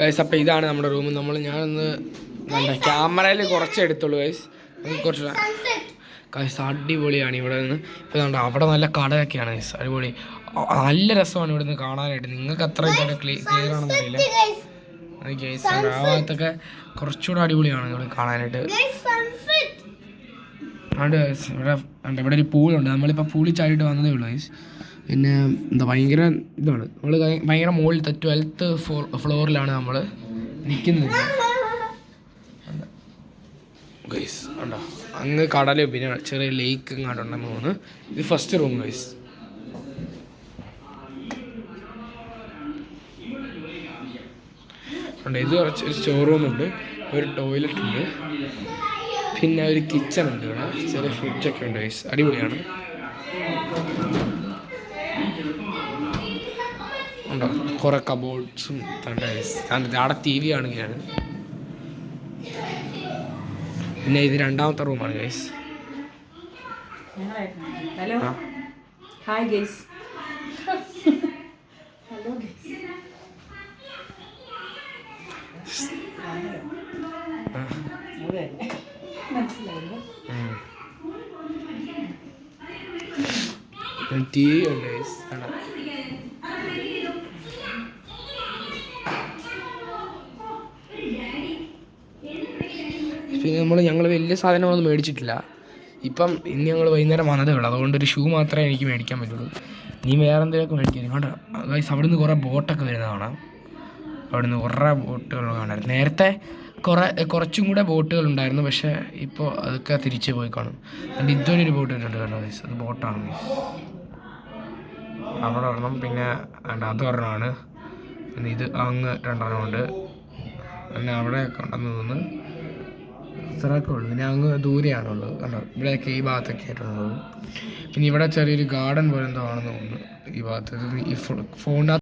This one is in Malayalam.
ഗൈസ്. അപ്പോൾ ഇതാണ് നമ്മുടെ റൂം. ഞാനൊന്ന് ക്യാമറയിൽ കുറച്ച് എടുത്തുള്ളൂ ഗൈസ്. കുറച്ച് ഗൈസ് അടിപൊളിയാണ് ഇവിടെ നിന്ന്. ഇപ്പോൾ കണ്ടോ അവിടെ നല്ല കടയൊക്കെയാണ് ഗൈസ്. അടിപൊളി, നല്ല രസമാണ് ഇവിടെ നിന്ന് കാണാനായിട്ട്. നിങ്ങൾക്ക് അത്ര ഇതാണ് ക്ലിയർ ആണെന്ന് അറിയില്ല ഗൈസ്. ആ ഭാഗത്തൊക്കെ കുറച്ചുകൂടെ അടിപൊളിയാണ് ഇവിടെ കാണാനായിട്ട്. അതുകൊണ്ട് ഗൈസ് ഇവിടെ ഒരു പൂളുണ്ട്. നമ്മളിപ്പോൾ പൂളിൽ ചാടിയിട്ട് വന്നതേ ഉള്ളൂ ഗൈസ്. പിന്നെ എന്താ ഭയങ്കര ഇതാണ്, നമ്മൾ ഭയങ്കര മുകളിലത്തെ 12th ഫ്ലോറിലാണ് നമ്മൾ നിൽക്കുന്നത് ഗൈസ്. ഉണ്ടോ അങ്ങ് കടലും പിന്നെ ചെറിയ ലേക്ക് ഇങ്ങോട്ടുണ്ടെന്ന് തോന്നുന്നു. ഇത് ഫസ്റ്റ് റൂം ഗൈസ്. ഉണ്ട് ഇത് കുറച്ച് ഒരു സ്റ്റോർ റൂമുണ്ട്, ഒരു ടോയ്ലറ്റ് ഉണ്ട്, പിന്നെ ഒരു കിച്ചൺ ഉണ്ട്. ഇവിടെ ചെറിയ ഫ്രിഡ്ജൊക്കെ ഉണ്ട് ഗൈസ്. അടിപൊളിയാണ്. ഉണ്ടോ കുറേ കബോർഡ്സും അവിടെ TV ആണെങ്കിലാണ്. പിന്നെ ഇത് രണ്ടാമത്തെ റൂമാണ് guys. Hello hi guys. Hello guys. TV ഉണ്ട് ഗൈസ്. പിന്നെ ഞങ്ങൾ വലിയ സാധനങ്ങളൊന്നും മേടിച്ചിട്ടില്ല. ഇന്ന് ഞങ്ങൾ വൈകുന്നേരം വന്നതേ ഉള്ളൂ. അതുകൊണ്ട് ഒരു ഷൂ മാത്രമേ എനിക്ക് മേടിക്കാൻ പറ്റുള്ളൂ. നീ വേറെ എന്തെങ്കിലുമൊക്കെ മേടിക്കാം. കേട്ടോ ഗൈസ്, അവിടെ നിന്ന് കുറേ ബോട്ടൊക്കെ വരുന്നത് കാണാം. അവിടെ നിന്ന് കുറേ ബോട്ടുകൾ കാണാമായിരുന്നു. നേരത്തെ കുറച്ചും കൂടെ ബോട്ടുകൾ ഉണ്ടായിരുന്നു, പക്ഷേ ഇപ്പോൾ അതൊക്കെ തിരിച്ച് പോയി കാണും. അതുകൊണ്ട് ഇതുവരെ ഒരു ബോട്ട് വരുന്നുണ്ട് കേട്ടോ ഗൈസ്. അത് ബോട്ടാണ് ഗൈസ്. അവിടെ ഒരെണ്ണം, പിന്നെ അതൊരെണ്ണമാണ്. പിന്നെ ഇത് അങ്ങ് രണ്ടെണ്ണമുണ്ട്. പിന്നെ അവിടെയൊക്കെ ഉണ്ടെന്ന് തോന്നുന്നു. ഇത്രയൊക്കെ ഉള്ളു. പിന്നെ അങ്ങ് ദൂരെയാണുള്ളത് കണ്ടോ. ഇവിടെയൊക്കെ ഈ ഭാഗത്തൊക്കെ ആയിട്ടുള്ളത്. പിന്നെ ഇവിടെ ചെറിയൊരു ഗാർഡൻ പോലെ എന്തോ ആണെന്ന് തോന്നുന്നു ഈ ഭാഗത്ത്. ഈ ഫോണിനകത്ത്